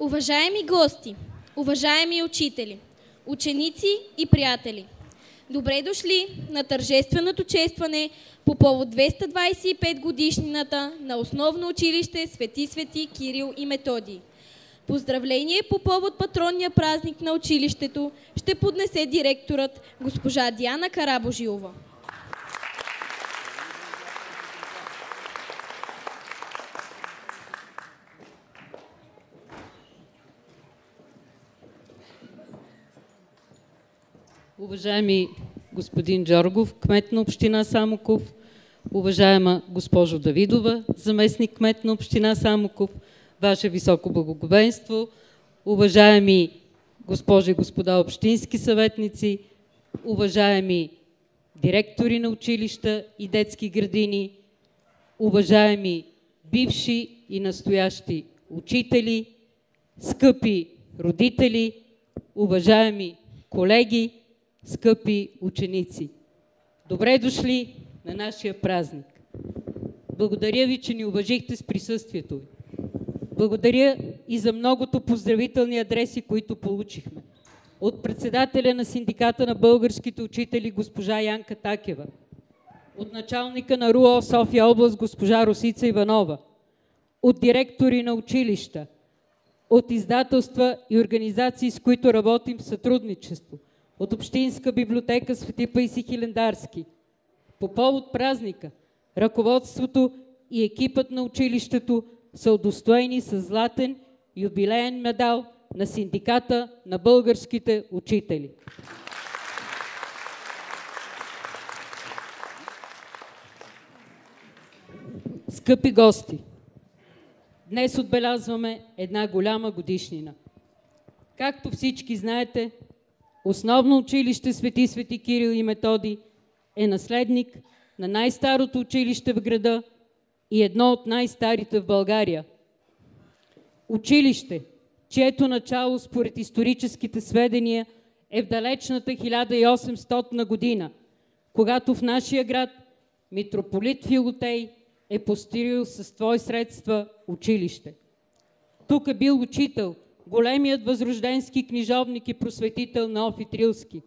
Уважаеми гости, уважаеми учители, ученици и приятели! Добре дошли на тържественото честване по повод 225 годишнината на Основно училище Свети Кирил и Методий. Поздравление по повод патронния празник на училището ще поднесе директорът госпожа Диана Карабожилова. Уважаеми господин Джоргов, кмет на община Самоков, уважаема госпожо Давидова, заместник кмет на община Самоков, Ваше високо благоговейство, уважаеми госпожи и господа общински съветници, уважаеми директори на училища и детски градини, уважаеми бивши и настоящи учители, скъпи родители, уважаеми колеги, скъпи ученици! Добре дошли на нашия празник! Благодаря ви, че ни уважихте с присъствието ви. Благодаря и за многото поздравителни адреси, които получихме. От председателя на Синдиката на българските учители госпожа Янка Такева, от началника на РУО София област госпожа Росица Иванова, от директори на училища, от издателства и организации, с които работим в сътрудничество, от Общинска библиотека Свети Паисий Хилендарски. По повод празника, ръководството и екипът на училището са удостоени с златен юбилеен медал на Синдиката на българските учители. Скъпи гости, днес отбелязваме една голяма годишнина. Както всички знаете, Основно училище Свети Кирил и Методий е наследник на най-старото училище в града и едно от най-старите в България. Училище, чието начало според историческите сведения е в далечната 1800 година, когато в нашия град митрополит Филотей е построил със свои средства училище. Тук е бил учител големият възрожденски книжовник и просветител Неофит Рилски.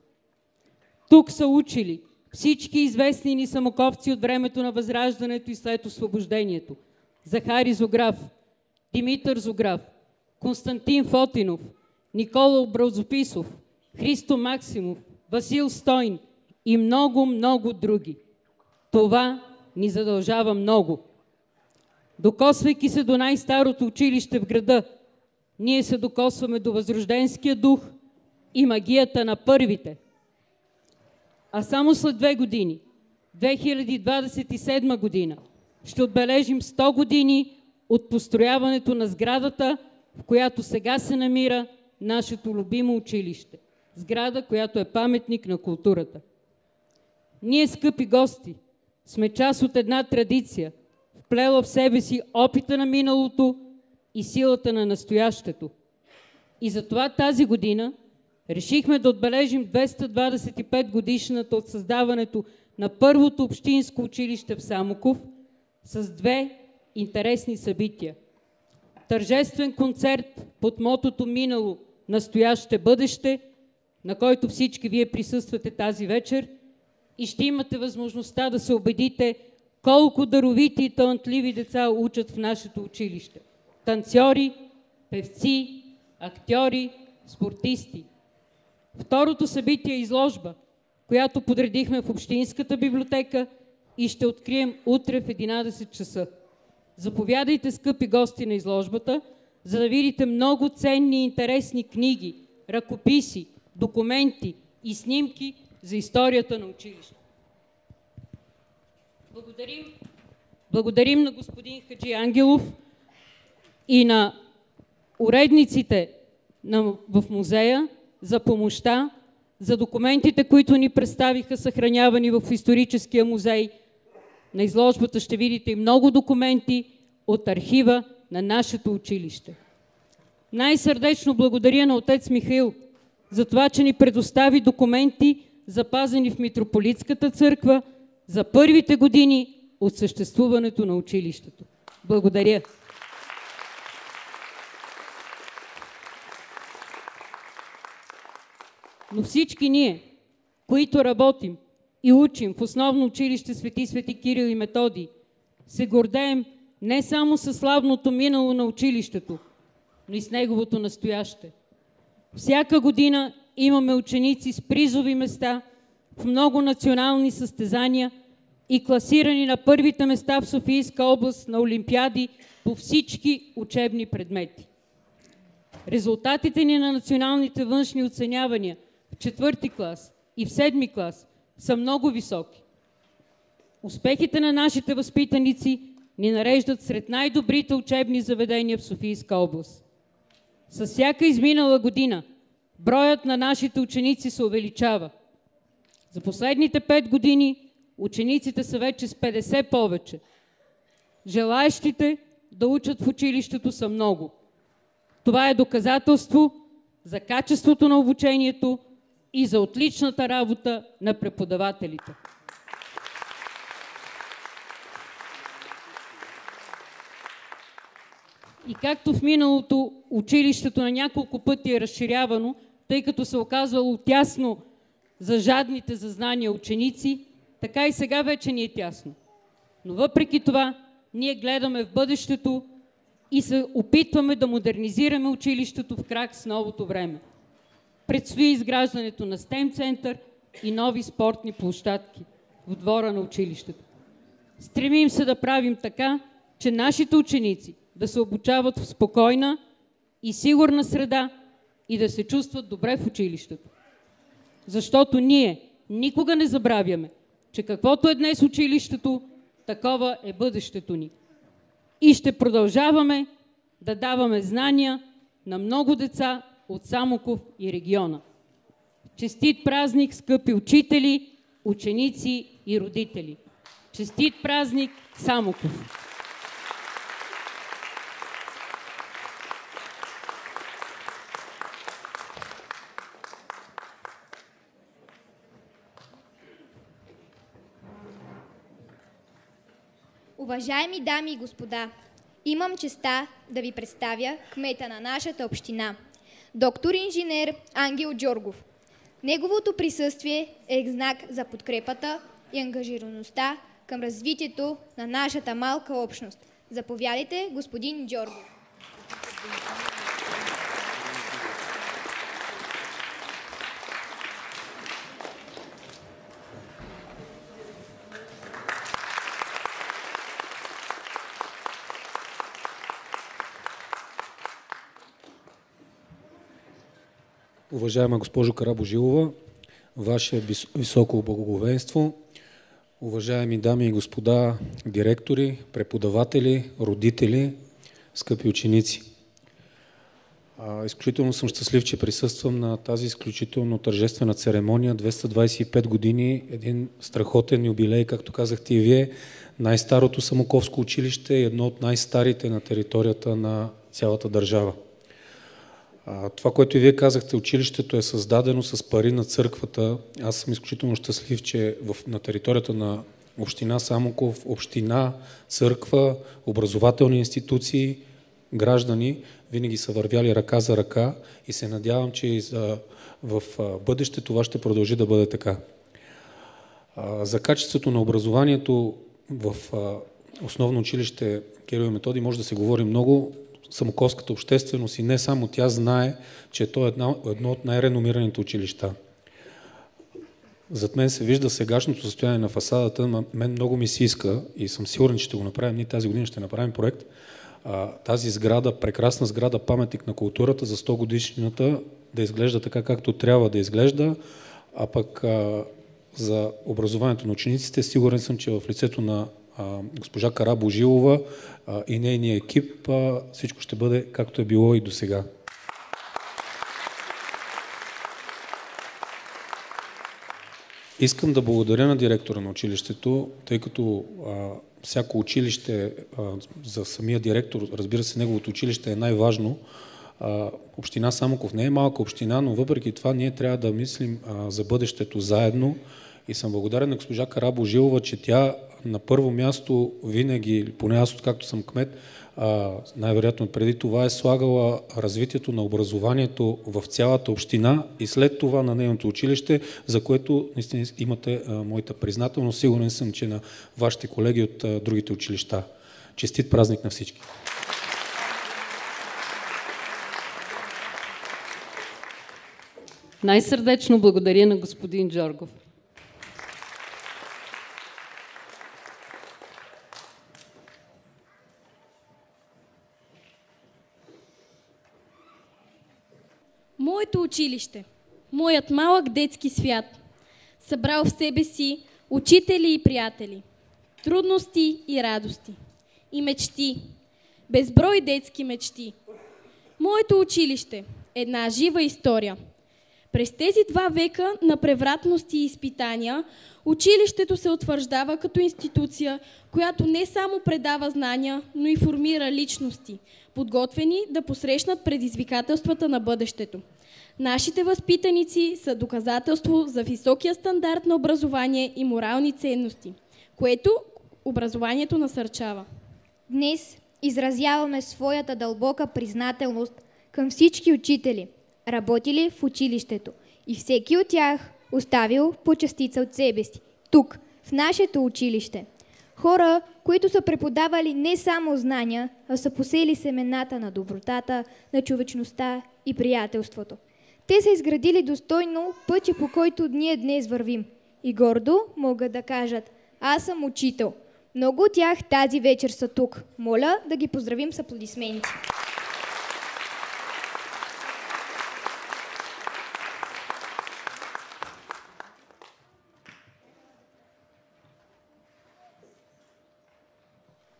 Тук са учили всички известни ни самоковци от времето на Възраждането и след освобождението. Захари Зограф, Димитър Зограф, Константин Фотинов, Никола Образописов, Христо Максимов, Васил Стойн и много, много други. Това ни задължава много. Докосвайки се до най-старото училище в града, ние се докосваме до възрожденския дух и магията на първите. А само след 2 години, 2027 година, ще отбележим 100 години от построяването на сградата, в която сега се намира нашето любимо училище. Сграда, която е паметник на културата. Ние, скъпи гости, сме част от една традиция, вплела в себе си опита на миналото и силата на настоящето. И затова тази година решихме да отбележим 225 годишната от създаването на първото общинско училище в Самоков с 2 интересни събития. Тържествен концерт под мотото «Минало, настояще, бъдеще», на който всички вие присъствате тази вечер и ще имате възможността да се убедите колко даровити и талантливи деца учат в нашето училище. Танцори, певци, актьори, спортисти. Второто събитие е изложба, която подредихме в Общинската библиотека и ще открием утре в 11 часа. Заповядайте, скъпи гости, на изложбата, за да видите много ценни и интересни книги, ръкописи, документи и снимки за историята на училището. Благодарим на господин Хаджи Ангелов и на уредниците в музея за помощта, за документите, които ни представиха, съхранявани в историческия музей. На изложбата ще видите и много документи от архива на нашето училище. Най-сърдечно благодаря на отец Михаил за това, че ни предостави документи, запазени в Митрополитската църква за първите години от съществуването на училището. Благодаря! Но всички ние, които работим и учим в основно училище Свети Кирил и Методий, се гордеем не само със славното минало на училището, но и с неговото настояще. Всяка година имаме ученици с призови места в много национални състезания и класирани на първите места в Софийска област на олимпиади по всички учебни предмети. Резултатите ни на националните външни оценявания в 4-ти клас и в 7-ми клас са много високи. Успехите на нашите възпитаници ни нареждат сред най-добрите учебни заведения в Софийска област. С всяка изминала година броят на нашите ученици се увеличава. За последните 5 години учениците са вече с 50 повече. Желаещите да учат в училището са много. Това е доказателство за качеството на обучението и за отличната работа на преподавателите. И както в миналото училището на няколко пъти е разширявано, тъй като се оказвало тясно за жадните за знания ученици, така и сега вече ни е тясно. Но въпреки това, ние гледаме в бъдещето и се опитваме да модернизираме училището в крак с новото време. Предстои изграждането на STEM център и нови спортни площадки в двора на училището. Стремим се да правим така, че нашите ученици да се обучават в спокойна и сигурна среда и да се чувстват добре в училището. Защото ние никога не забравяме, че каквото е днес училището, такова е бъдещето ни. И ще продължаваме да даваме знания на много деца от Самоков и региона. Честит празник, скъпи учители, ученици и родители! Честит празник, Самоков! Уважаеми дами и господа, имам честта да ви представя кмета на нашата община, доктор инженер Ангел Джоргов. Неговото присъствие е знак за подкрепата и ангажираността към развитието на нашата малка общност. Заповядайте, господин Джоргов. Уважаема госпожо Карабожилова, Ваше високо благоговейство, уважаеми дами и господа директори, преподаватели, родители, скъпи ученици. Изключително съм щастлив, че присъствам на тази изключително тържествена церемония. 225 години, един страхотен юбилей, както казахте и вие, най-старото самоковско училище и едно от най-старите на територията на цялата държава. Това, което и вие казахте, училището е създадено с пари на църквата. Аз съм изключително щастлив, че на територията на община Самоков, община, църква, образователни институции, граждани винаги са вървяли ръка за ръка и се надявам, че и в бъдеще това ще продължи да бъде така. За качеството на образованието в основно училище Кирил и Методий може да се говори много. Самоковската общественост и не само тя знае, че то е едно от най-реномираните училища. Зад мен се вижда сегашното състояние на фасадата. Мен много ми се иска и съм сигурен, че ще го направим. Ние тази година ще направим проект. Тази сграда, прекрасна сграда, паметник на културата за 100 годишнината да изглежда така, както трябва да изглежда, а пък за образованието на учениците сигурен съм, че в лицето на госпожа Карабожилова и нейния екип всичко ще бъде както е било и до сега. Искам да благодаря на директора на училището, тъй като всяко училище за самия директор, разбира се, неговото училище е най-важно. Община Самоков не е малка община, но въпреки това ние трябва да мислим за бъдещето заедно и съм благодарен на госпожа Карабожилова, че тя на първо място винаги, поне аз както съм кмет, най-вероятно преди това е слагала развитието на образованието в цялата община и след това на нейното училище, за което наистина имате моята признателност. Сигурен съм, че на вашите колеги от другите училища. Честит празник на всички! Най-сърдечно благодаря на господин Джоргов. Моето училище, моят малък детски свят, събрал в себе си учители и приятели, трудности и радости, и мечти, безброй детски мечти. Моето училище, една жива история. През тези 2 века на превратности и изпитания, училището се утвърждава като институция, която не само предава знания, но и формира личности, подготвени да посрещнат предизвикателствата на бъдещето. Нашите възпитаници са доказателство за високия стандарт на образование и морални ценности, което образованието насърчава. Днес изразяваме своята дълбока признателност към всички учители, работили в училището, и всеки от тях оставил по частица от себе си, тук, в нашето училище. Хора, които са преподавали не само знания, а са посеяли семената на добротата, на човечността и приятелството. Те са изградили достойно пътя, по който ние днес вървим. И гордо могат да кажат: аз съм учител. Много от тях тази вечер са тук. Моля да ги поздравим с аплодисменти.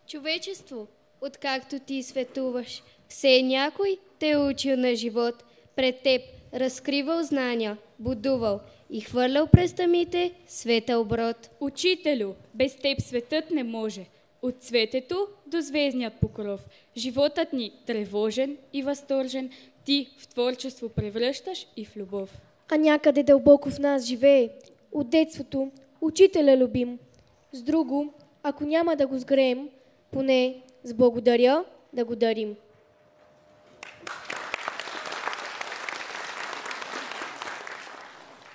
Човечество, откакто ти светуваш, все някой те е учил на живот, пред теб разкривал знания, будувал и хвърлял през тъмите светъл брод. Учителю, без теб светът не може. От цветето до звездният покров. Животът ни тревожен и възторжен, ти в творчество превръщаш и в любов. А някъде дълбоко в нас живее, от детството, учителя любим. С друго, ако няма да го сгреем, поне с благодаря да го дарим.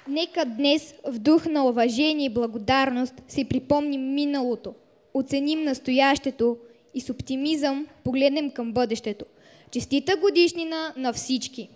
Нека днес в дух на уважение и благодарност си припомним миналото, оценим настоящето и с оптимизъм погледнем към бъдещето. Честита годишнина на всички!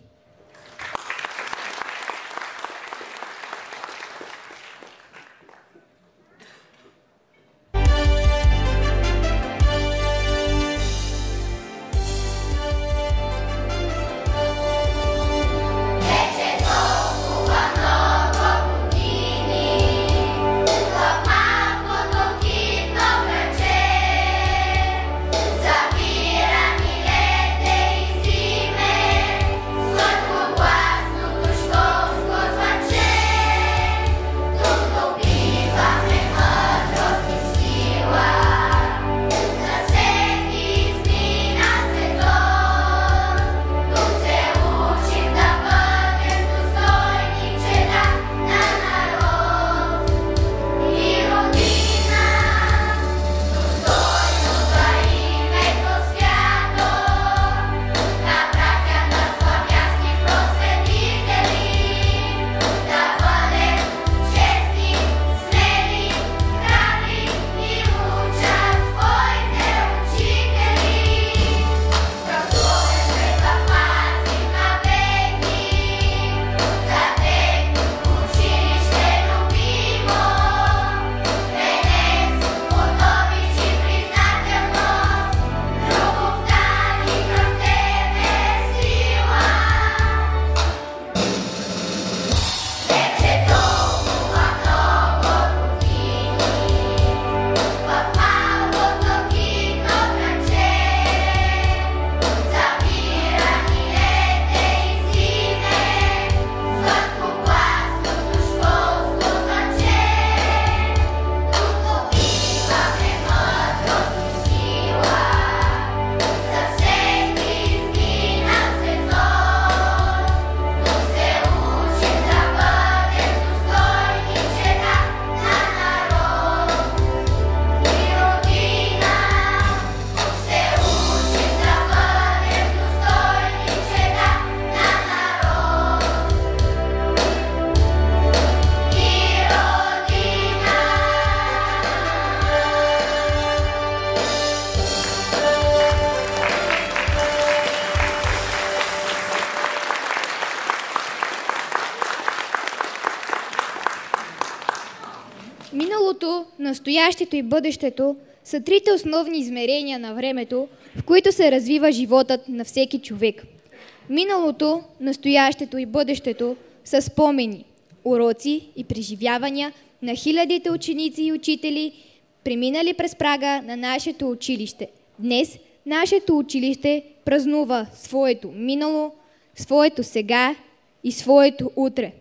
Забирани лете и зиме, Миналото, настоящето и бъдещето са трите основни измерения на времето, в които се развива животът на всеки човек. Миналото, настоящето и бъдещето са спомени, уроци и преживявания на хилядите ученици и учители, преминали през прага на нашето училище. Днес нашето училище празнува своето минало, своето сега и своето утре.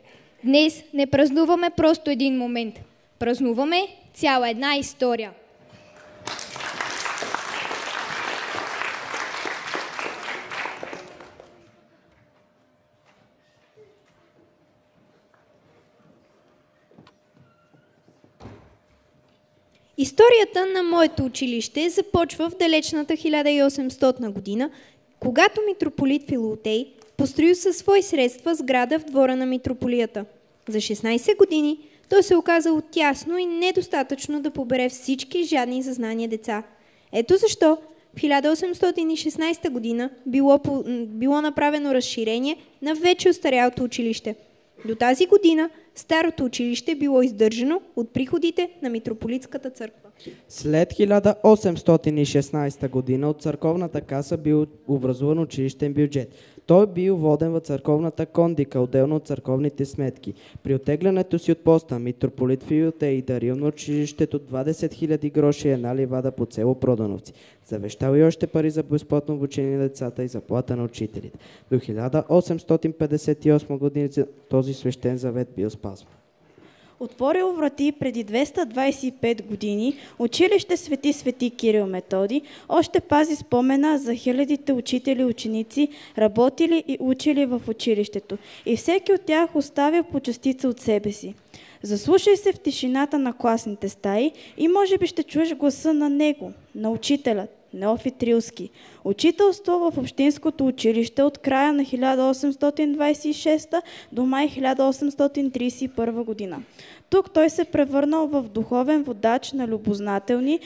Днес не празнуваме просто един момент. Празнуваме цяла една история. Историята на моето училище започва в далечната 1800 година, когато митрополит Филоутей построил със свои средства сграда в двора на митрополията. За 16 години той се оказал тясно и недостатъчно да побере всички жадни за знания деца. Ето защо в 1816 година било направено разширение на вече остарялото училище. До тази година старото училище било издържано от приходите на митрополитската църква. След 1816 година от църковната каса бил образуван училищен бюджет. Той бил воден в църковната кондика, отделно от църковните сметки. При оттеглянето си от поста митрополит Филоутей дарил на училището 20 000 гроши и една ливада по село Продановци. Завещал и още пари за безплатно обучение на децата и заплата на учителите. До 1858 година този свещен завет бил спазван. Отворил врати преди 225 години, училище Свети Кирил Методи още пази спомена за хилядите учители и ученици, работили и учили в училището. И всеки от тях оставя по частица от себе си. Заслушай се в тишината на класните стаи и може би ще чуеш гласа на него, на учителя, Неофит Рилски. Учителство в общинското училище от края на 1826 до май 1831 година. Тук той се превърнал в духовен водач на любознателни,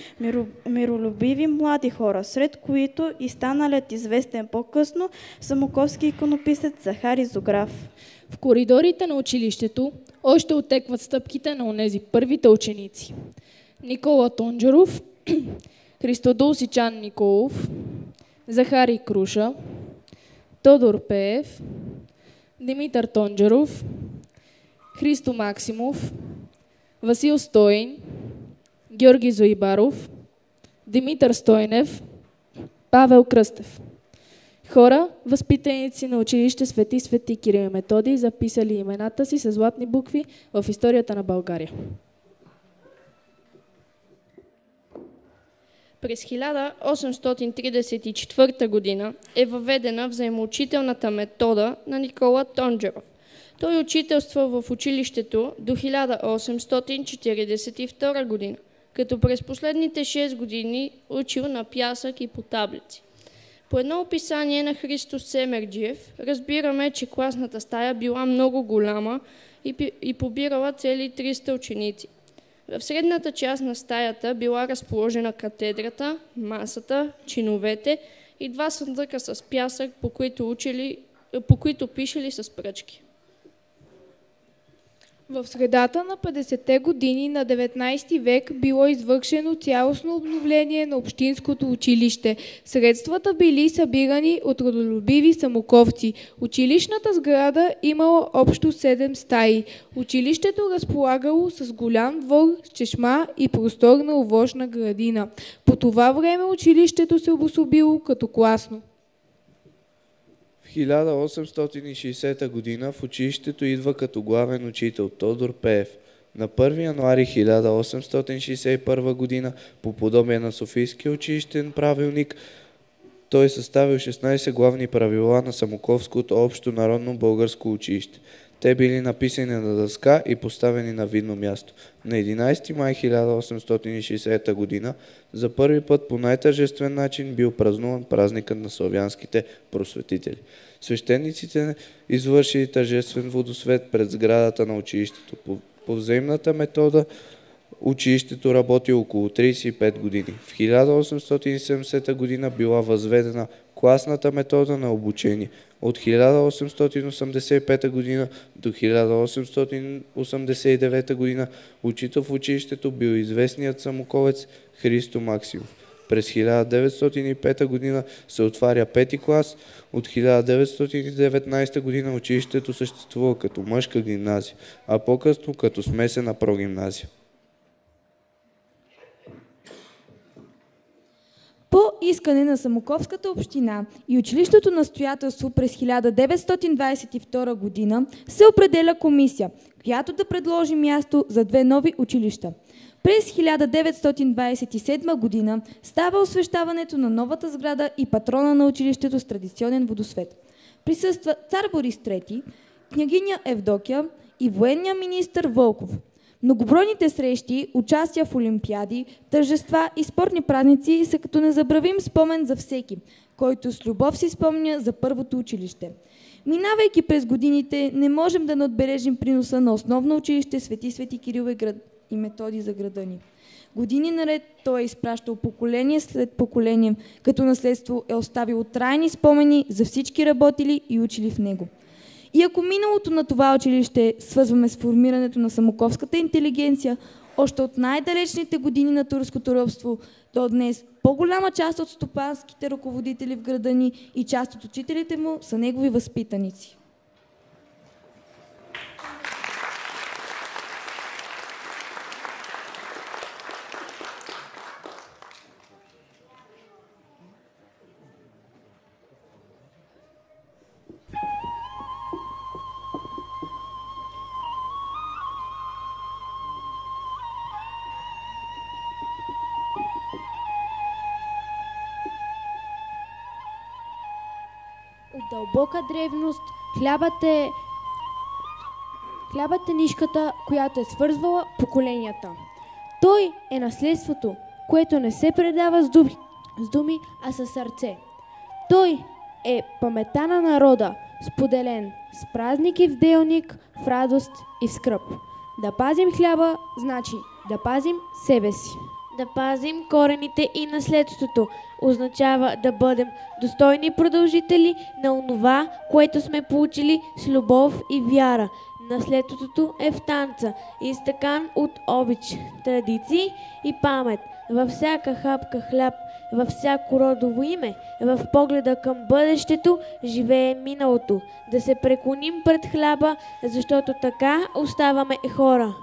миролюбиви млади хора, сред които и станалият известен по-късно самоковски иконописец Захари Зограф. В коридорите на училището още отекват стъпките на онези първите ученици. Никола Тонджеров, Христодул Сичан Николов, Захари Круша, Тодор Пеев, Димитър Тонджеров, Христо Максимов, Васил Стоин, Георги Зоибаров, Димитър Стойнев, Павел Кръстев. Хора, възпитаници на училище Свети Кирил и Методий, записали имената си с златни букви в историята на България. През 1834 година е въведена взаимоучителната метода на Никола Тонджеров. Той учителства в училището до 1842 година, като през последните 6 години учил на пясък и по таблици. По едно описание на Христо Семерджиев разбираме, че класната стая била много голяма и побирала цели 300 ученици. В средната част на стаята била разположена катедрата, масата, чиновете и 2 съндъка с пясък, по които пишели с пръчки. В средата на 50-те години на 19 век било извършено цялостно обновление на общинското училище. Средствата били събирани от родолюбиви самоковци. Училищната сграда имала общо 7 стаи. Училището разполагало с голям двор, с чешма и просторна овощна градина. По това време училището се обособило като класно. В 1860 година в училището идва като главен учител Тодор Пеев. На 1 януари 1861 година, по подобие на Софийския училищен правилник, той съставил 16 главни правила на Самоковското общо народно българско училище. Те били написани на дъска и поставени на видно място. На 11 май 1860 година за първи път по най-тържествен начин бил празнуван празникът на славянските просветители. Свещениците извършили тържествен водосвет пред сградата на училището. По взаимната метода училището работи около 35 години. В 1870 година била възведена класната метода на обучение, От 1885 година до 1889 година учител в училището бил известният самоковец Христо Максимов. През 1905 година се отваря 5-ти клас. От 1919 година училището съществува като мъжка гимназия, а по-късно като смесена прогимназия. По искане на Самоковската община и училището настоятелство през 1922 година се определя комисия, която да предложи място за 2 нови училища. През 1927 година става освещаването на новата сграда и патрона на училището с традиционен водосвет. Присъства цар Борис III, княгиня Евдокия и военния министър Вълков. Многобройните срещи, участия в олимпиади, тържества и спортни празници са като незабравим спомен за всеки, който с любов си спомня за първото училище. Минавайки през годините, не можем да не отбележим приноса на основно училище Свети Кирил и Методий за града ни. Години наред той е изпращал поколение след поколение, като наследство е оставил трайни спомени за всички работили и учили в него. И ако миналото на това училище свързваме с формирането на самоковската интелигенция, още от най-далечните години на турското робство, то днес по-голяма част от стопанските ръководители в града ни и част от учителите му са негови възпитаници. От дълбока древност хлябът е нишката, която е свързвала поколенията. Той е наследството, което не се предава с думи, а със сърце. Той е паметта на народа, споделен с празник и в делник, в радост и в скръб. Да пазим хляба, значи да пазим себе си. Да пазим корените и наследството означава да бъдем достойни продължители на онова, което сме получили с любов и вяра. Наследството е в танца, изтъкан от обич, традиции и памет. Във всяка хапка хляб, във всяко родово име, в погледа към бъдещето живее миналото. Да се преклоним пред хляба, защото така оставаме хора.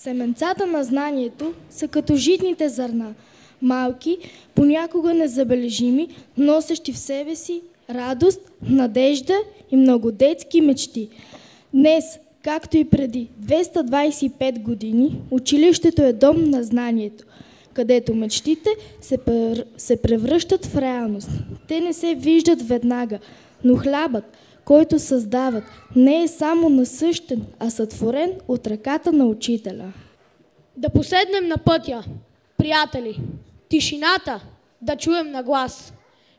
Семенцата на знанието са като житните зърна, малки, понякога незабележими, носещи в себе си радост, надежда и много детски мечти. Днес, както и преди 225 години, училището е дом на знанието, където мечтите се превръщат в реалност. Те не се виждат веднага, но хлябът, който създават, не е само насъщен, а сътворен от ръката на учителя. Да поседнем на пътя, приятели, тишината да чуем на глас,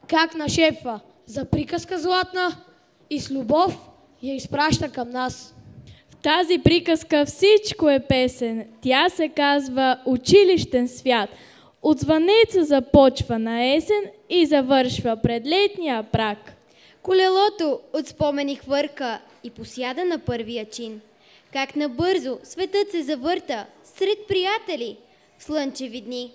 как нашепва за приказка златна и с любов я изпраща към нас. В тази приказка всичко е песен. Тя се казва Училищен свят. От звънеца започва на есен и завършва пред летния прак. Колелото от спомени хвърка и посяда на първия чин. Как набързо светът се завърта сред приятели в слънчеви дни.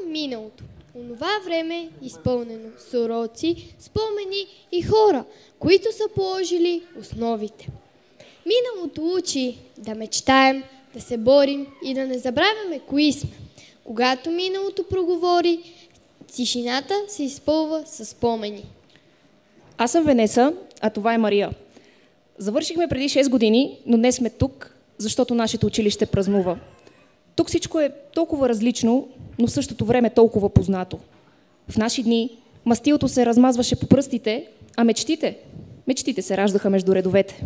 Миналото. Онова време изпълнено с уроци, спомени и хора, които са положили основите. Миналото учи да мечтаем, да се борим и да не забравяме кои сме. Когато миналото проговори, тишината се изпълва със спомени. Аз съм Венеса, а това е Мария. Завършихме преди 6 години, но днес сме тук, защото нашето училище празнува. Тук всичко е толкова различно, но в същото време толкова познато. В наши дни мастилото се размазваше по пръстите, а мечтите се раждаха между редовете.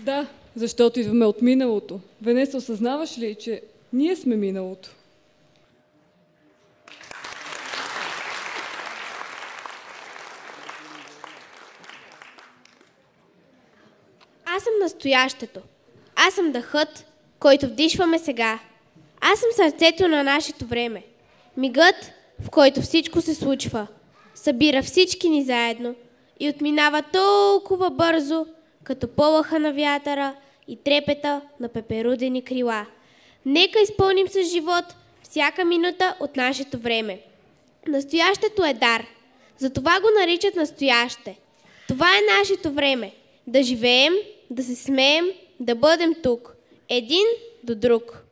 Да, защото идваме от миналото. Венеса, осъзнаваш ли, че Ние сме миналото. Аз съм настоящето. Аз съм дъхът, който вдишваме сега. Аз съм сърцето на нашето време. Мигът, в който всичко се случва. Събира всички ни заедно и отминава толкова бързо, като полъха на вятъра и трепета на пеперудени крила. Нека изпълним с живот всяка минута от нашето време. Настоящето е дар. Затова го наричат настояще. Това е нашето време. Да живеем, да се смеем, да бъдем тук. Един до друг.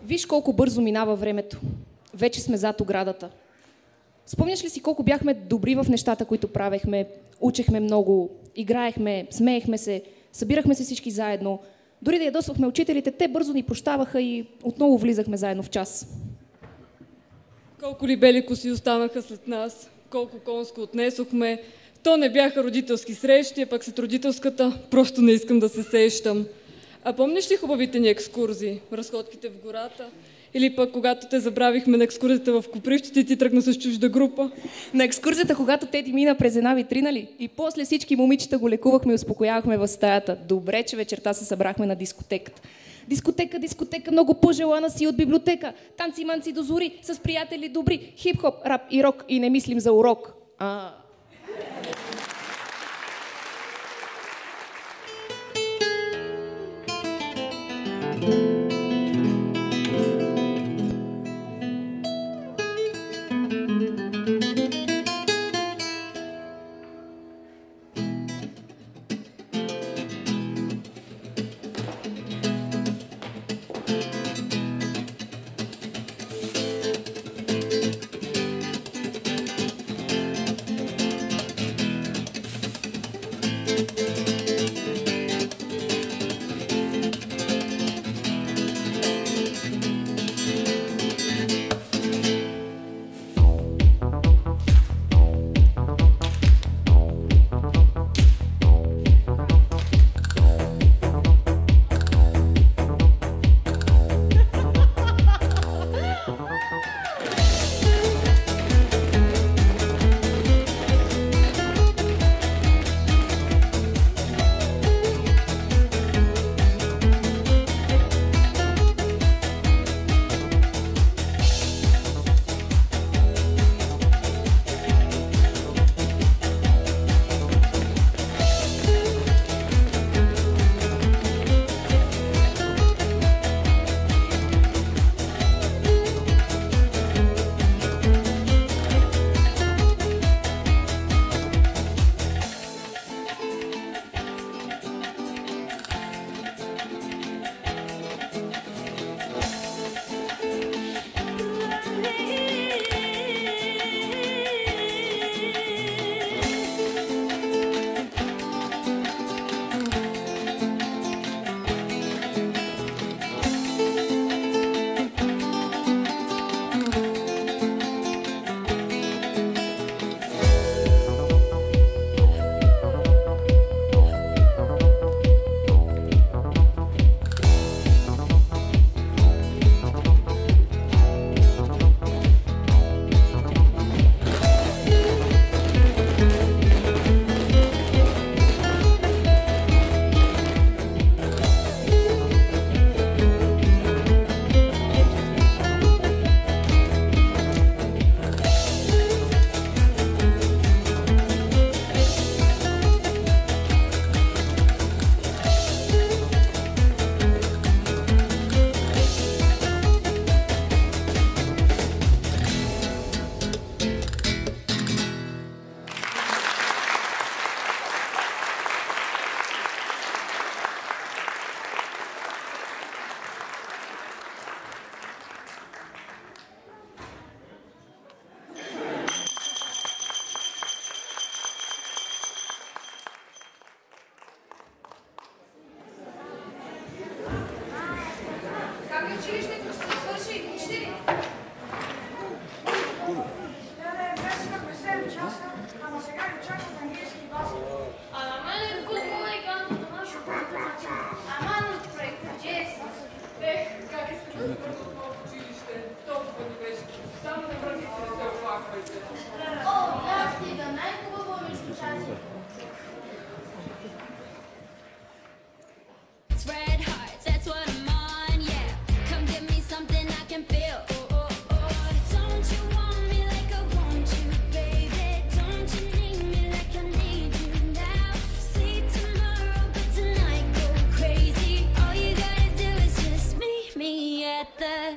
Виж колко бързо минава времето. Вече сме зад оградата. Спомняш ли си колко бяхме добри в нещата, които правехме? Учехме много, играехме, смеехме се, събирахме се всички заедно. Дори да ядосвахме учителите, те бързо ни прощаваха и отново влизахме заедно в час. Колко ли бели коси останаха след нас, колко конско отнесохме. То не бяха родителски срещи, а пък след родителската просто не искам да се сещам. А помниш ли хубавите ни екскурзии? Разходките в гората? Или пък когато те забравихме на екскурзията в Копривщите и ти тръгна с чужда група? На екскурзията, когато Теди мина през една витрина ли? И после всички момичета го лекувахме и успокоявахме в стаята. Добре, че вечерта се събрахме на дискотеката. Дискотека, дискотека, много пожелана си от библиотека. Танци-манци до зори, с приятели добри. Хип-хоп, рап и рок и не мислим за урок. at the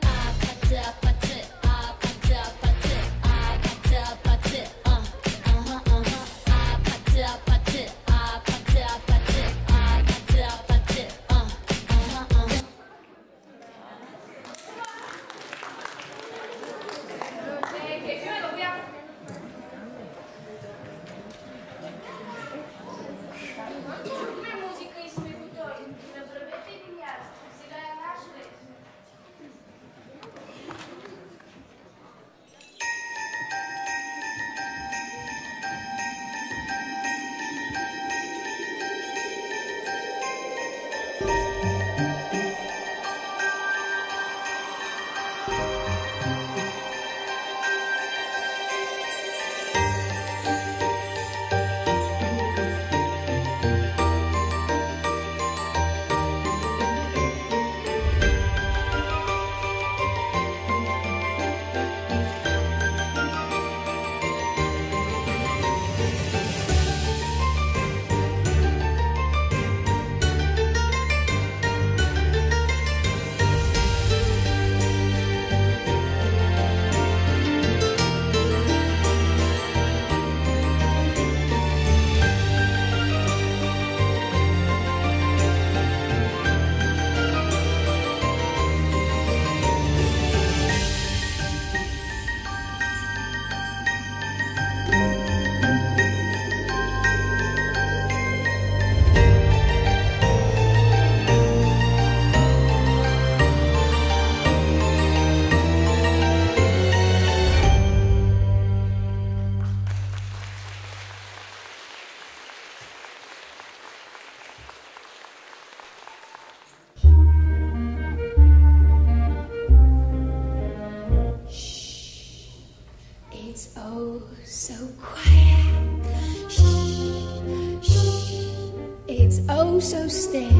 oh so stale.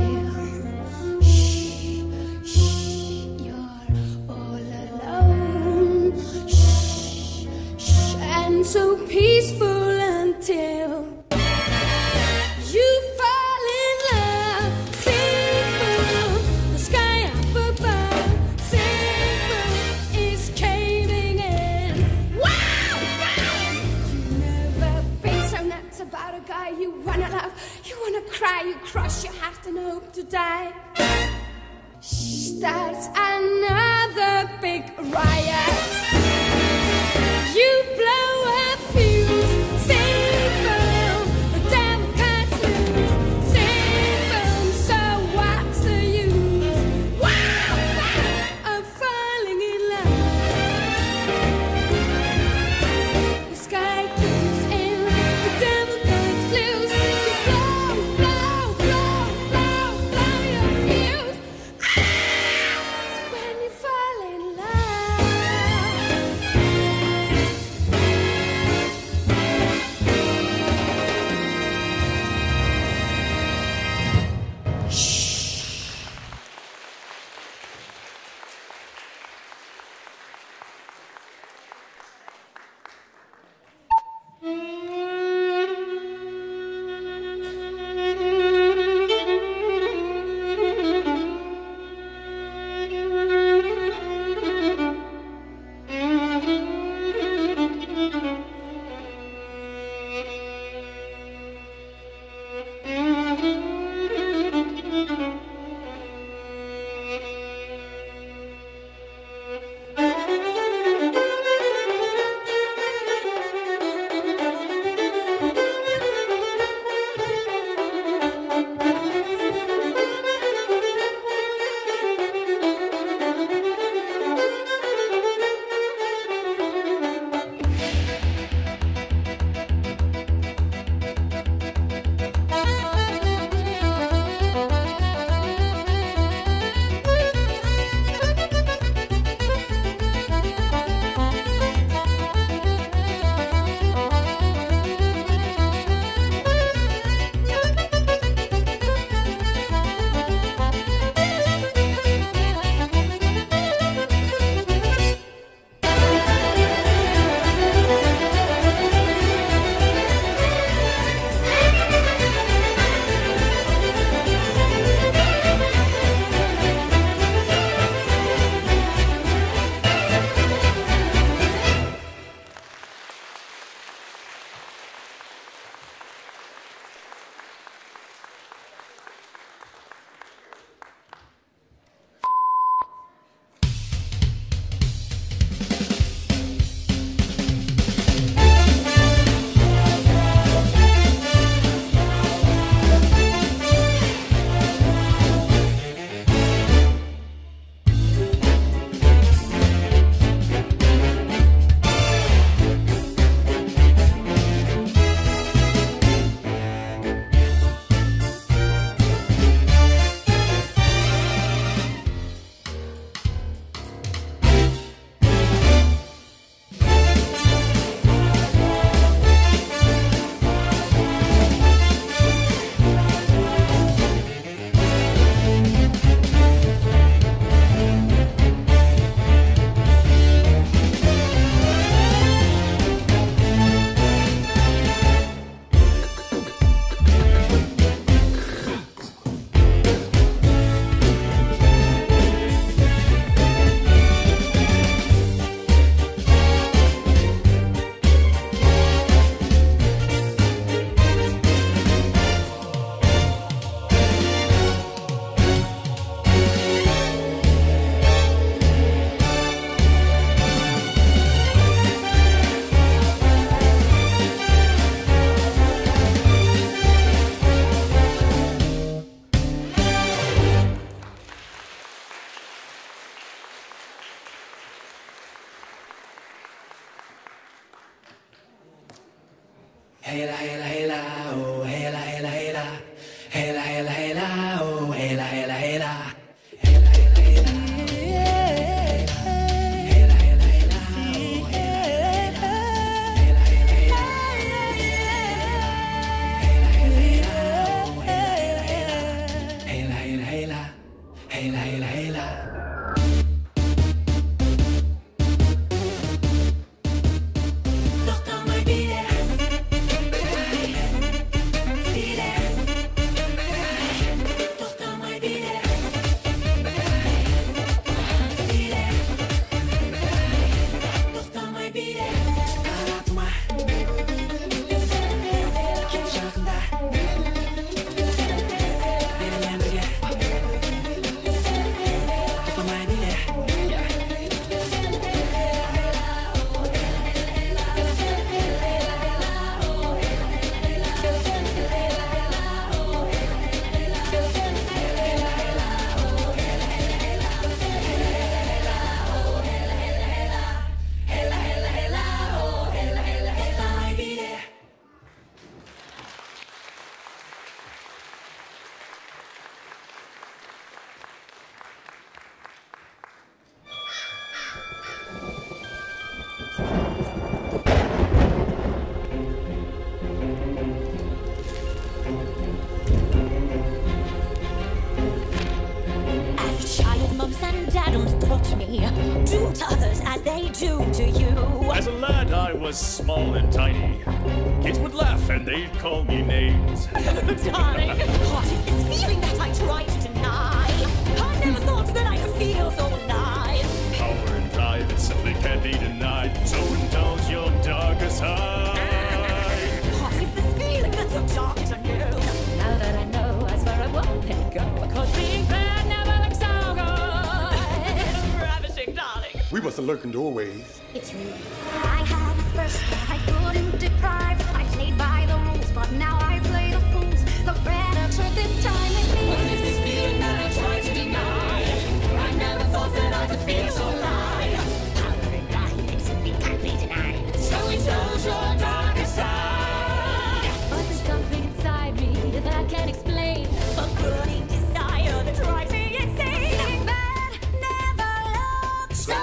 Shh, shh, you're all alone. Shh, shh, and so peaceful until you fall in love. Simple, the sky up above. Simple is caving in. Wow, wow. You never been so nuts about a guy you wanna love. You wanna cry, you cross your heart and hope to die. Starts another big riot. You blow a fuse. Simple, the devil cuts loose. Simple, so what's the use? Wow, wow, of falling in love. The sky gives in, the devil cuts loose. You blow, blow, blow, blow, blow your fuse. When you fall in love. Hela, hela, hela, oh, hela, hela, hela. Hela, hela, hela, oh, hela, hela, hela. Hela, hela, hela. Hela, hela, hela, oh, hela, hela, hela. Hela, hela, hela. Hela, hela, hela, oh, hela, hela, hela. Do to others as they do to you. As a lad I was small and tiny. Kids would laugh and they'd call me names. Darling, what is this feeling that I try to deny? I never thought that I could feel so alive. Power and drive, it simply can't be denied. So indulge your darker side. What is this feeling that's so dark to you? Now that I know, I swear I won't let go. 'Cause being bad never looks so good. Ravishing, darling. We must lurk in doorways. It's you. I had a first that I couldn't deprive. I played by the rules, but now I play the fools. The predator this time is me. What is this feeling that I try to deny? I never thought that I could feel so alive. Power and light, it simply can't be denied. So indulge your darker side. But there's something inside me that I can't explain. A burning desire that drives me insane. Being bad never looks so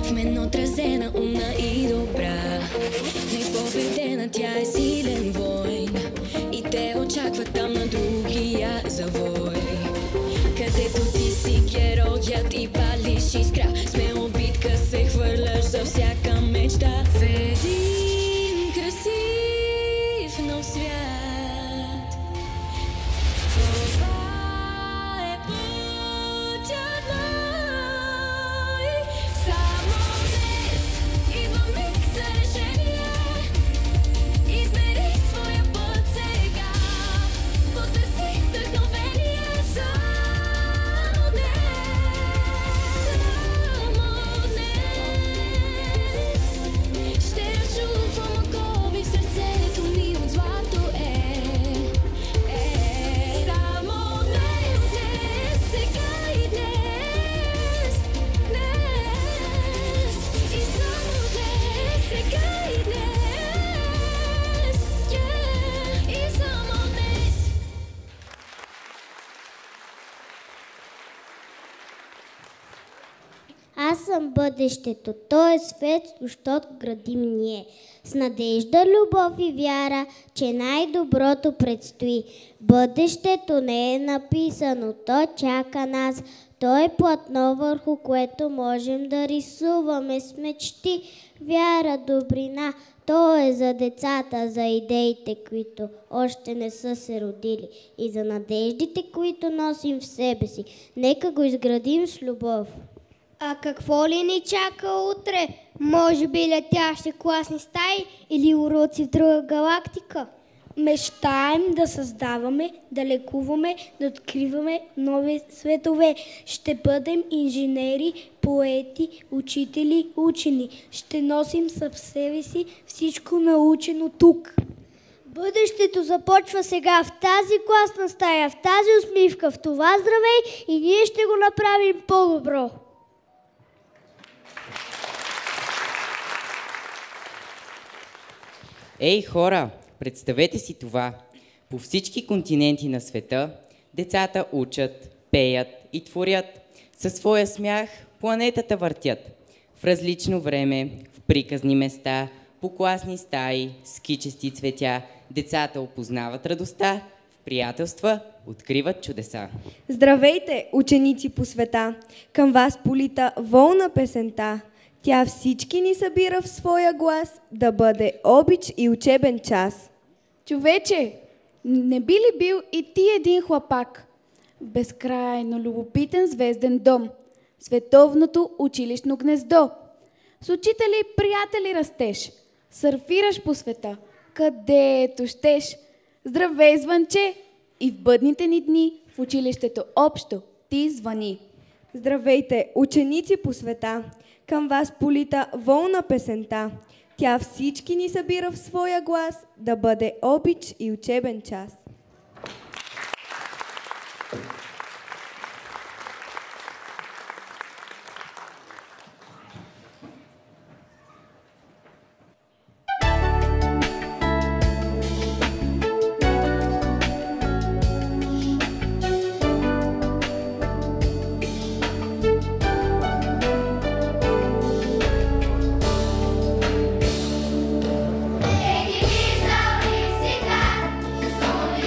в мен отразена, умна и добра. Непобедена, тя е силен войн и те очакват там на другия завой. Където ти си героят и палиш искра, смело битка се хвърляш за всяка мечта. В един красив нов свят. Избери своя път сега, потърси вдъхновение. съм бъдещето, то е свет, защото градим ние. С надежда, любов и вяра, че най-доброто предстои. Бъдещето не е написано, то чака нас. То е платно, върху което можем да рисуваме с мечти. Вяра, добрина, то е за децата, за идеите, които още не са се родили и за надеждите, които носим в себе си. Нека го изградим с любов. А какво ли ни чака утре? Може би летящи класни стаи или уроци в друга галактика? Мечтаем да създаваме, да лекуваме, да откриваме нови светове. Ще бъдем инженери, поети, учители, учени. Ще носим със себе си всичко научено тук. Бъдещето започва сега, в тази класна стая, в тази усмивка, в това здравей и ние ще го направим по-добро. Ей, хора! Представете си това. По всички континенти на света децата учат, пеят и творят. Със своя смях планетата въртят. В различно време, в приказни места, по класни стаи, с кичести цветя, децата опознават радостта, в приятелства откриват чудеса. Здравейте, ученици по света! Към вас полита волна песента. Тя всички ни събира в своя глас да бъде обич и учебен час. Човече, не би ли бил и ти един хлапак? В безкрайно любопитен звезден дом, световното училищно гнездо. С учители и приятели растеш, сърфираш по света, където щеш. Здравей, звънче! И в бъдните ни дни в училището общо ти звъни. Здравейте, ученици по света! Към вас полита волна песента. Тя всички ни събира в своя глас да бъде обич и учебен час. Eddie Visa, we sit down.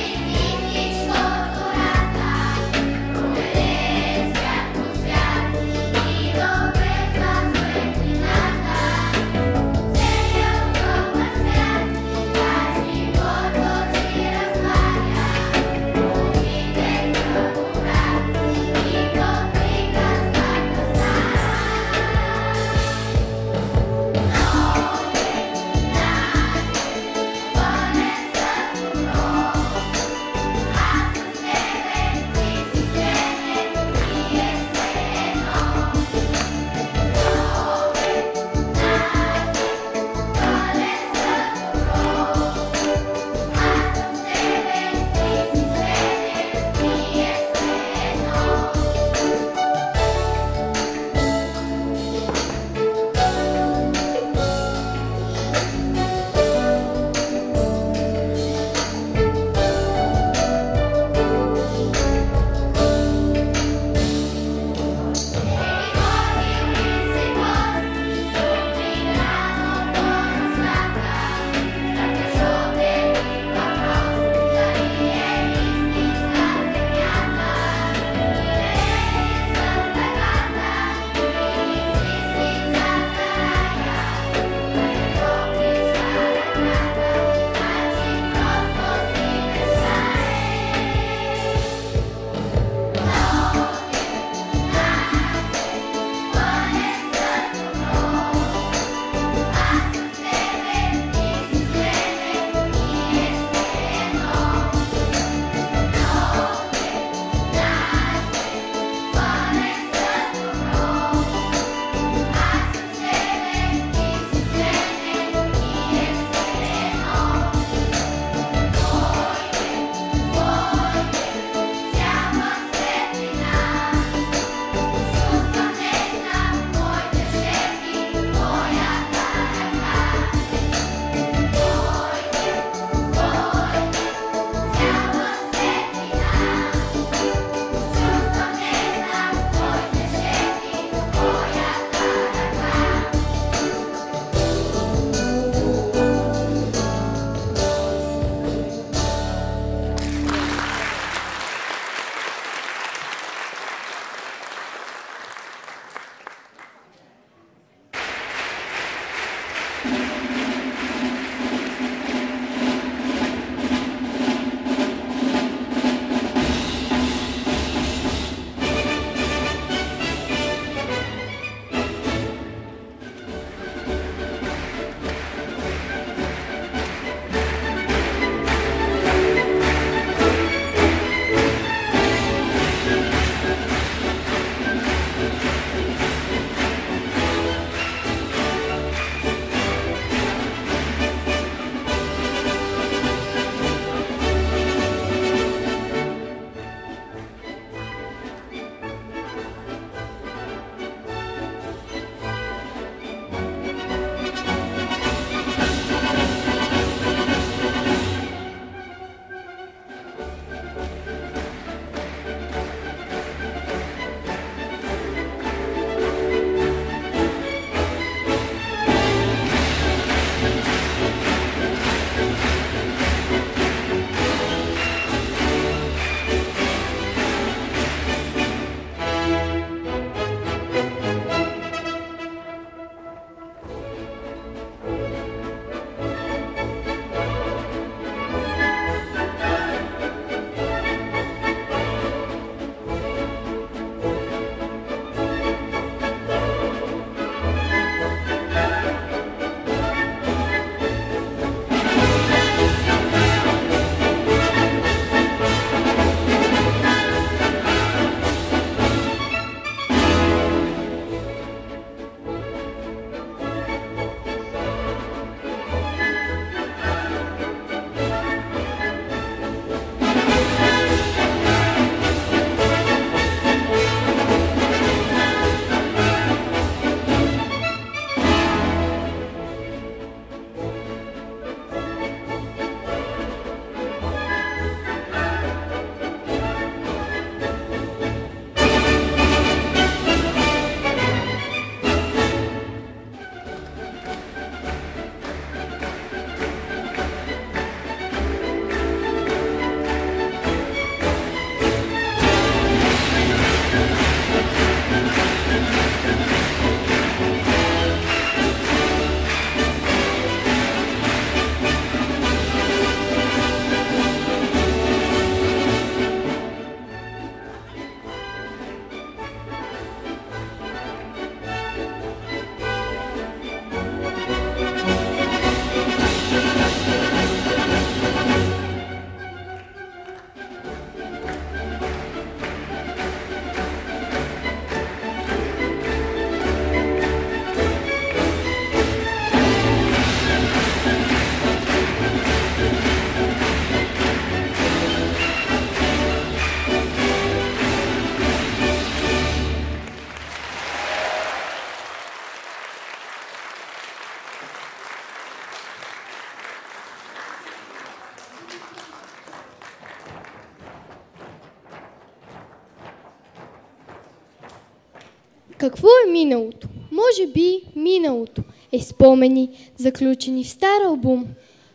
Какво е миналото? Може би миналото е спомени, заключени в стар албум.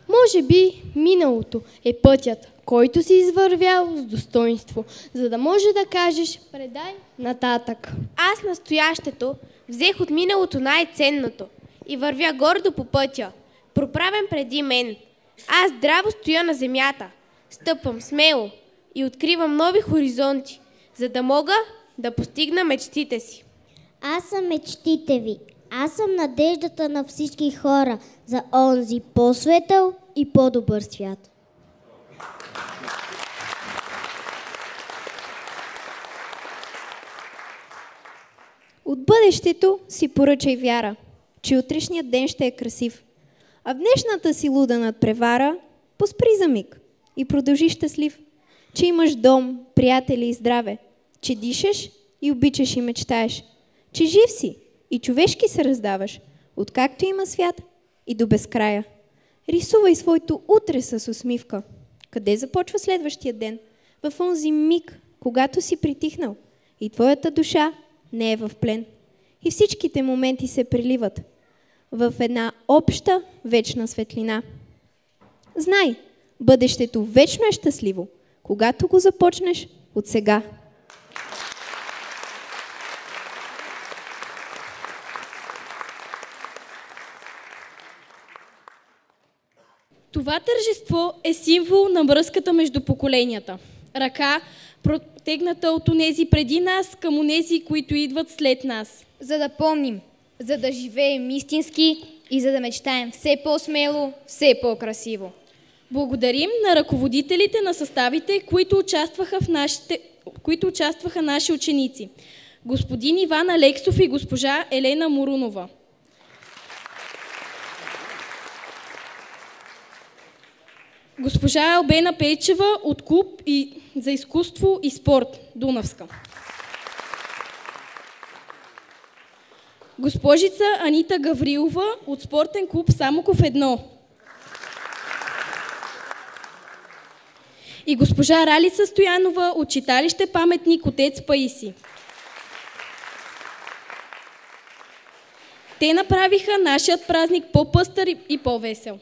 Може би миналото е пътят, който си извървял с достоинство, за да може да кажеш предай нататък. Аз настоящето взех от миналото най-ценното и вървя гордо по пътя, проправен преди мен. Аз здраво стоя на земята, стъпвам смело и откривам нови хоризонти, за да мога да постигна мечтите си. Аз съм мечтите ви. Аз съм надеждата на всички хора за онзи по-светъл и по-добър свят. От бъдещето си поръчай вяра, че утрешният ден ще е красив. А в днешната си луда надпревара поспри за миг и продължи щастлив, че имаш дом, приятели и здраве, че дишаш и обичаш и мечтаеш, че жив си и човешки се раздаваш, откакто има свят и до безкрая. Рисувай своето утре с усмивка. Къде започва следващия ден? В онзи миг, когато си притихнал и твоята душа не е в плен. И всичките моменти се преливат в една обща вечна светлина. Знай, бъдещето вечно е щастливо, когато го започнеш от сега. Това тържество е символ на връзката между поколенията. Ръка, протегната от онези преди нас към онези, които идват след нас. За да помним, за да живеем истински и за да мечтаем все по-смело, все по-красиво. Благодарим на ръководителите на съставите, които участваха наши ученици. Господин Иван Алексов и госпожа Елена Мурунова. Госпожа Албена Пейчева от клуб за изкуство и спорт Дунавска. Госпожица Анита Гаврилова от спортен клуб Самоков 1. И госпожа Ралица Стоянова от читалище Паметник Отец Паиси. Те направиха нашият празник по-пъстър и по-весел.